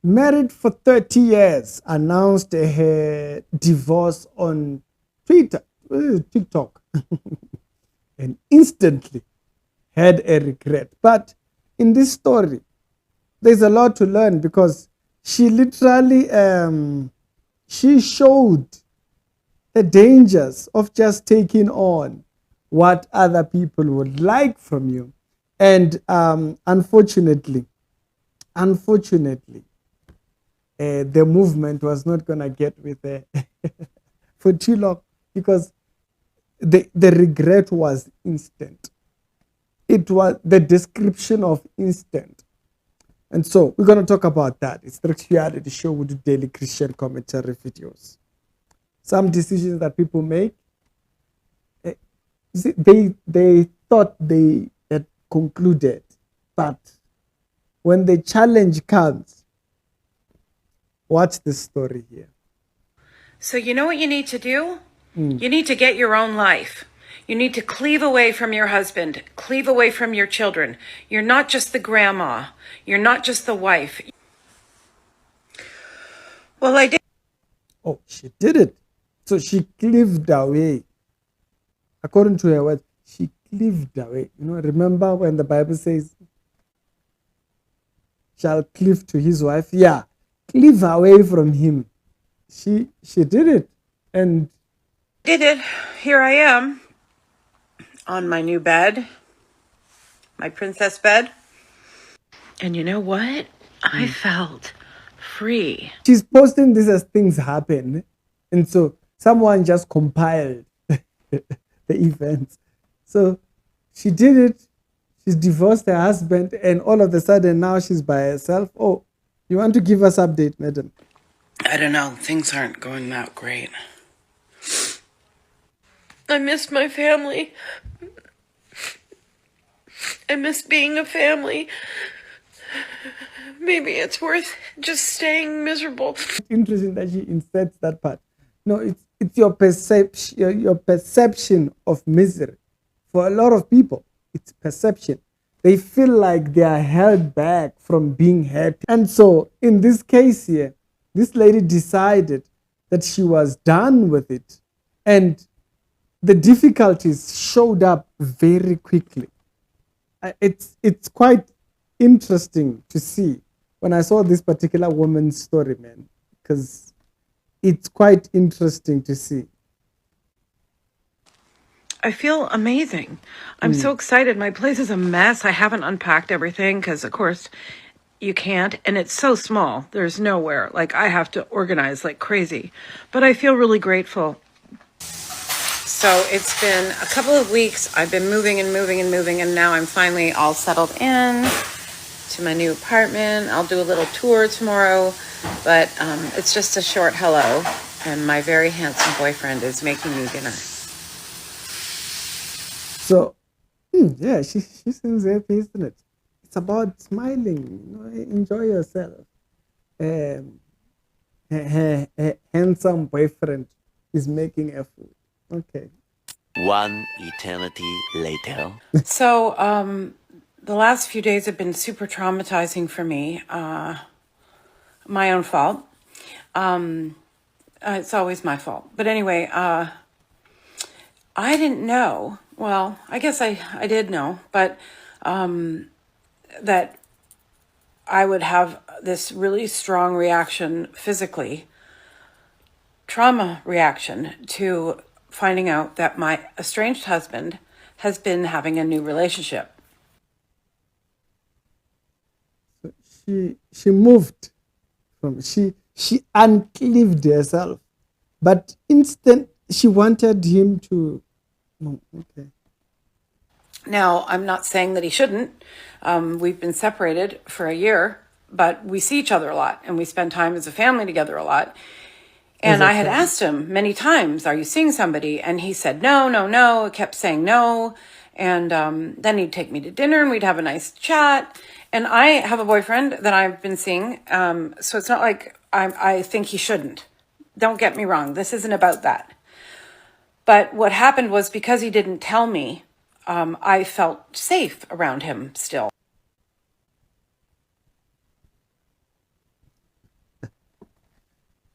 married for 30 years, announced her divorce on Twitter, TikTok, and instantly had a regret. But in this story, there's a lot to learn because she literally she showed the dangers of just taking on what other people would like from you. And unfortunately, the movement was not going to get with her for too long because the regret was instant. It was the description of instant. And so we're going to talk about that. It's the reality show with the daily Christian commentary videos. Some decisions that people make, eh, they thought they had concluded, but when the challenge comes, watch the story here. So you know what you need to do? You need to get your own life. You need to cleave away from your husband, cleave away from your children. You're not just the grandma. You're not just the wife. Well, I did. Oh, she did it. So she cleaved away. According to her words, she cleaved away. Remember when the Bible says, shall cleave to his wife? Yeah, cleave away from him. She did it. And Did it. Here I am on my new bed, my princess bed. And you know what? I felt free. she's posting this as things happen. And so someone just compiled the events. So she did it. She's divorced her husband, and all of a sudden now she's by herself. Oh, you want to give us update, madam? I don't know. Things aren't going that great. I miss my family. I miss being a family. Maybe it's worth just staying miserable. Interesting that she inserts that part. No, it's your perception, your perception of misery. For a lot of people, it's perception. They feel like they are held back from being happy. And so in this case here, this lady decided that she was done with it. And the difficulties showed up very quickly. It's quite interesting to see when I saw this particular woman's story, man, because it's quite interesting to see. I feel amazing. I'm so excited. My place is a mess. I haven't unpacked everything because, of course, you can't. And it's so small. There's nowhere. Like, I have to organize like crazy. But I feel really grateful. So it's been a couple of weeks. I've been moving and moving and moving. And now I'm finally all settled in to my new apartment. I'll do a little tour tomorrow. But it's just a short hello. And my very handsome boyfriend is making me dinner. So, yeah, she seems happy, isn't it? It's about smiling, enjoy yourself. Um, her handsome boyfriend is making a food. Okay. One eternity later. So, the last few days have been super traumatizing for me. My own fault. It's always my fault. But anyway, I didn't know. Well, I guess I did know, but that I would have this really strong reaction physically, trauma reaction to finding out that my estranged husband has been having a new relationship. So she moved from she uncleaved herself, but instant she wanted him to. No, okay. Now, I'm not saying that he shouldn't. We've been separated for a year, but we see each other a lot and we spend time as a family together a lot. And I had asked him many times, are you seeing somebody? And he said, no, no, no. I kept saying no. And then he'd take me to dinner and we'd have a nice chat. And I have a boyfriend that I've been seeing. So it's not like I think he shouldn't. Don't get me wrong. This isn't about that. But what happened was because he didn't tell me, I felt safe around him still.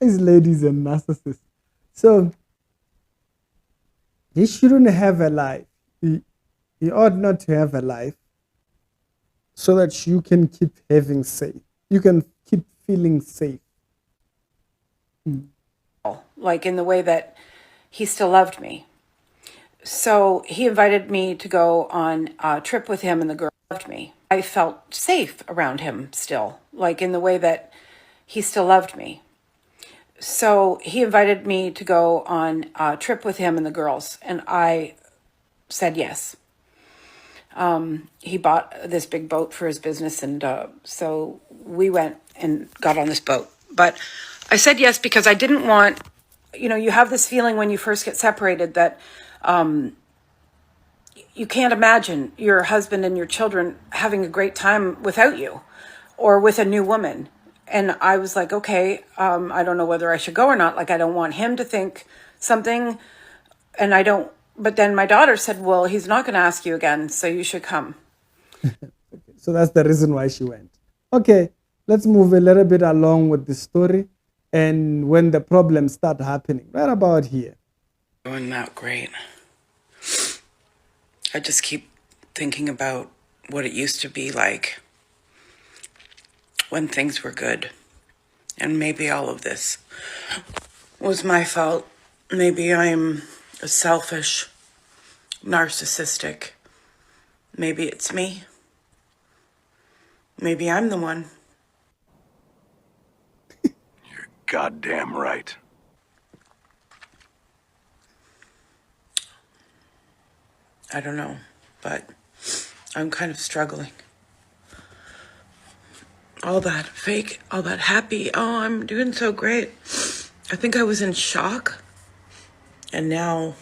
This lady's a narcissist. So he shouldn't have a life. He ought not to have a life so that you can keep having safe. You can keep feeling safe. Like in the way that he still loved me. So he invited me to go on a trip with him, and the girl loved me. I felt safe around him still, like in the way that he still loved me. So he invited me to go on a trip with him and the girls, and I said yes. He bought this big boat for his business, and so we went and got on this boat. But I said yes because I didn't want, you have this feeling when you first get separated that you can't imagine your husband and your children having a great time without you or with a new woman. And I was like, okay, I don't know whether I should go or not. Like, I don't want him to think something, and I don't. But then my daughter said, well, he's not going to ask you again, so you should come. So that's the reason why she went. Okay, let's move a little bit along with the story. And when the problems start happening, right about here. Going not great. I just keep thinking about what it used to be like when things were good. And maybe all of this was my fault. Maybe I'm selfish, narcissistic. Maybe it's me. Maybe I'm the one. You're goddamn right. I don't know, but I'm kind of struggling. All that fake, all that happy, oh, I'm doing so great. I think I was in shock. And now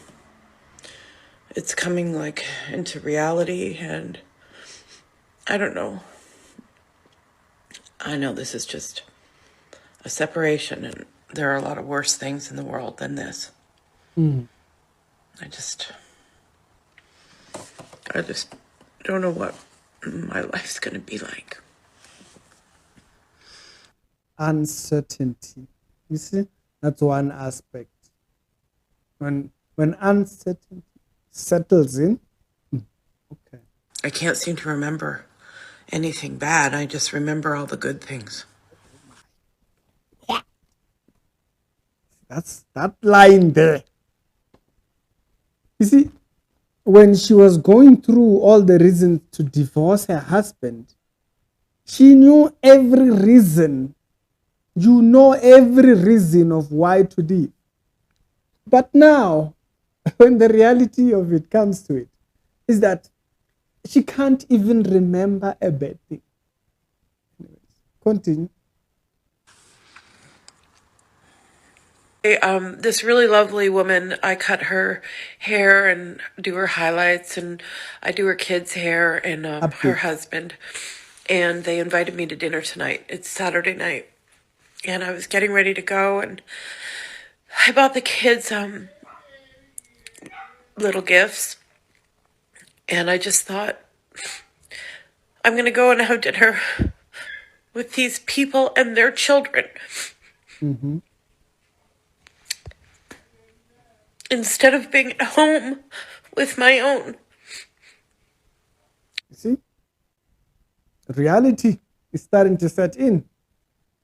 it's coming like into reality, and I don't know. I know this is just a separation, and there are a lot of worse things in the world than this. I just don't know what my life's going to be like. Uncertainty. You see, that's one aspect. When uncertainty settles in, okay. I can't seem to remember anything bad. I just remember all the good things. That's that line there. You see, when she was going through all the reasons to divorce her husband, she knew every reason. You know every reason of why to leave. But now, when the reality of it comes to it, is that she can't even remember a bad thing. Anyways, continue. This really lovely woman, I cut her hair and do her highlights, and I do her kids' hair and her husband. And they invited me to dinner tonight. It's Saturday night. And I was getting ready to go, and I bought the kids little gifts. And I just thought, I'm going to go and have dinner with these people and their children. Instead of being at home with my own. You see, reality is starting to set in.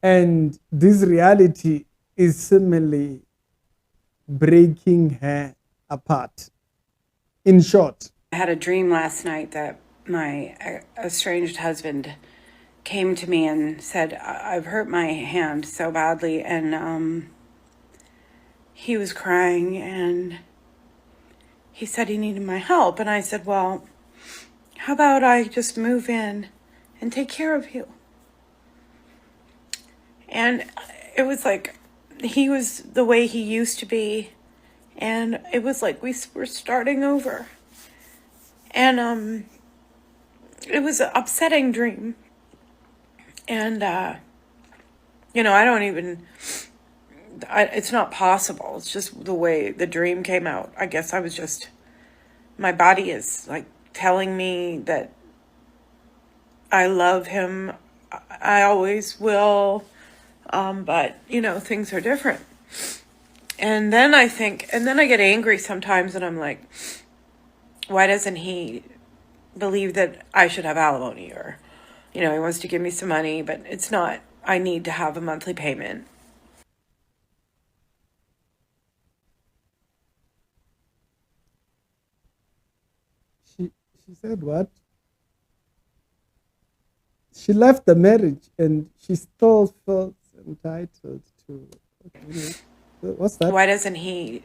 And this reality is similarly breaking her apart. In short, I had a dream last night that my estranged husband came to me and said, I've hurt my hand so badly. And he was crying, and he said he needed my help. And I said, well, how about I just move in and take care of you? And it was like he was the way he used to be, and it was like we were starting over. And it was an upsetting dream. And I don't even, it's not possible. It's just the way the dream came out. I guess I was just, my body is like telling me that I love him. I always will. But, things are different. And then I get angry sometimes and I'm like, why doesn't he believe that I should have alimony? Or, he wants to give me some money, but it's not, I need to have a monthly payment. She said what? She left the marriage and she still felt entitled to. Okay, what's that? Why doesn't he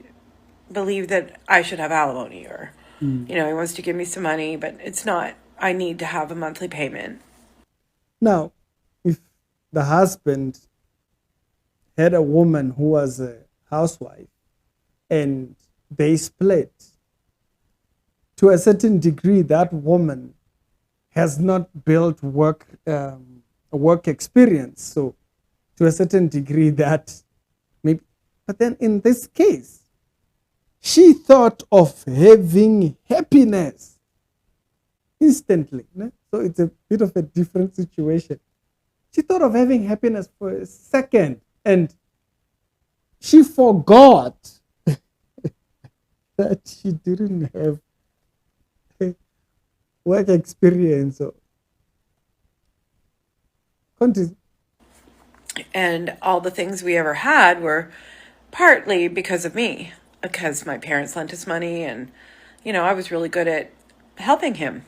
believe that I should have alimony? Or, he wants to give me some money, but it's not, I need to have a monthly payment. Now, if the husband had a woman who was a housewife and they split, to a certain degree, that woman has not built work experience. So, to a certain degree, that maybe. But then, in this case, she thought of having happiness instantly. No? So it's a bit of a different situation. She thought of having happiness for a second, and she forgot that she didn't have work experience. So, continue. And all the things we ever had were partly because of me, because my parents lent us money, and, I was really good at helping him.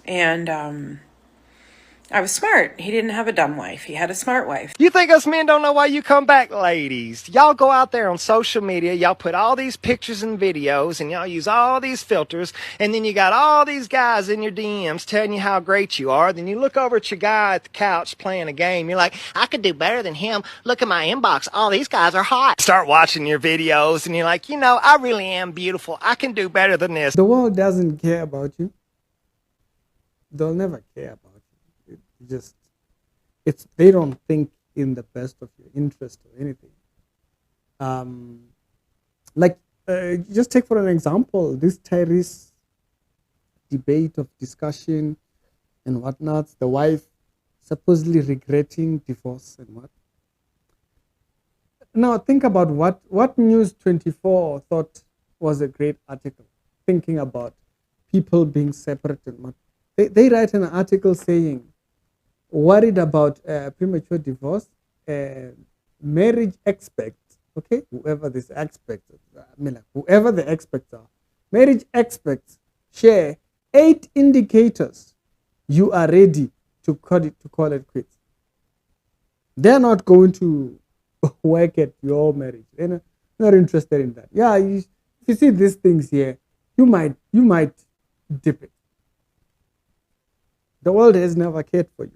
And I was smart. He didn't have a dumb wife. He had a smart wife. You think us men don't know why you come back, ladies? Y'all go out there on social media, y'all put all these pictures and videos, and y'all use all these filters, and then you got all these guys in your DMs telling you how great you are. Then you look over at your guy at the couch playing a game. You're like, I could do better than him. Look at my inbox. All these guys are hot. Start watching your videos, and you're like, I really am beautiful. I can do better than this. The world doesn't care about you. They'll never care about you. They don't think in the best of your interest or anything. Just take for an example this Tyrese debate of discussion and whatnot. The wife supposedly regretting divorce and what. Now think about what News 24 thought was a great article, thinking about people being separate and what. They write an article saying, worried about premature divorce, marriage experts, okay, whoever the experts are, marriage experts share 8 indicators you are ready to call it quits. They're not going to work at your marriage. They're not interested in that. Yeah, if you see these things here, you might dip it. The world has never cared for you.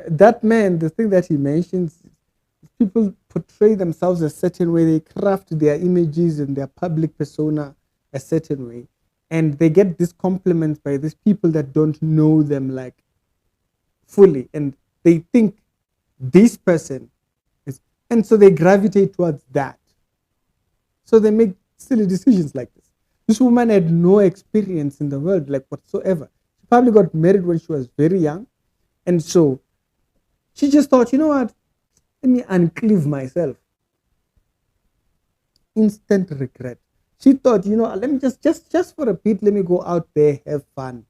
That man, the thing that he mentions, people portray themselves a certain way, they craft their images and their public persona a certain way, and they get these compliments by these people that don't know them like fully, and they think this person is, and so they gravitate towards that. So they make silly decisions like this. This woman had no experience in the world, like whatsoever. She probably got married when she was very young, and so she just thought, you know what, let me uncleave myself. Instant regret. She thought, let me just for a bit, let me go out there, have fun,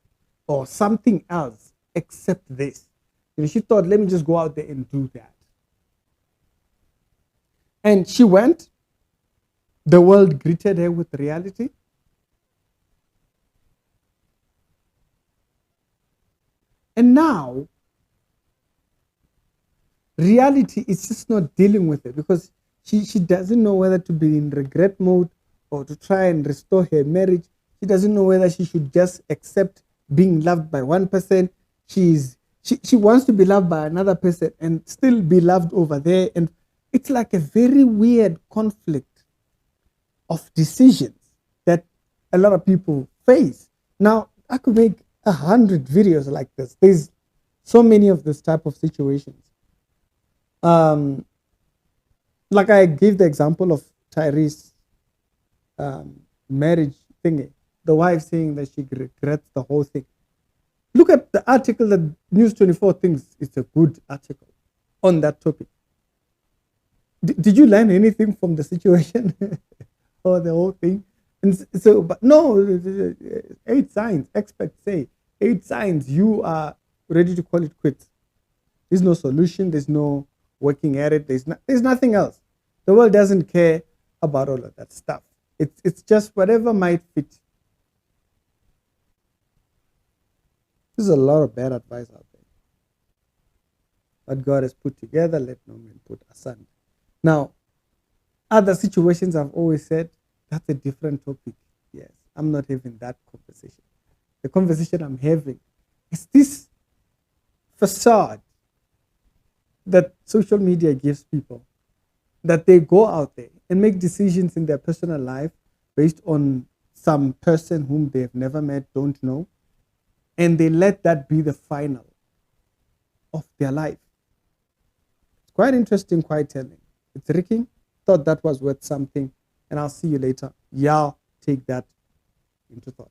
or something else except this. She thought, let me just go out there and do that. And she went. The world greeted her with reality. And now, reality is just not dealing with it because she doesn't know whether to be in regret mode or to try and restore her marriage. She doesn't know whether she should just accept being loved by one person. She wants to be loved by another person and still be loved over there. And it's like a very weird conflict of decisions that a lot of people face. Now, I could make 100 videos like this. There's so many of this type of situations. Like I gave the example of Tyrese marriage thingy, the wife saying that she regrets the whole thing. Look at the article that News 24 thinks is a good article on that topic. Did you learn anything from the situation or the whole thing? And so, but no, 8 signs. Experts say 8 signs you are ready to call it quits. There's no solution. There's no working at it. There's nothing else. The world doesn't care about all of that stuff. It's just whatever might fit. There's a lot of bad advice out there. What God has put together, let no man put asunder. Now, other situations I've always said, that's a different topic. Yes, I'm not having that conversation. The conversation I'm having is this facade that social media gives people, that they go out there and make decisions in their personal life based on some person whom they've never met, don't know, and they let that be the final of their life. It's quite interesting, quite telling. It's Ricky. Thought that was worth something, and I'll see you later. Y'all take that into thought.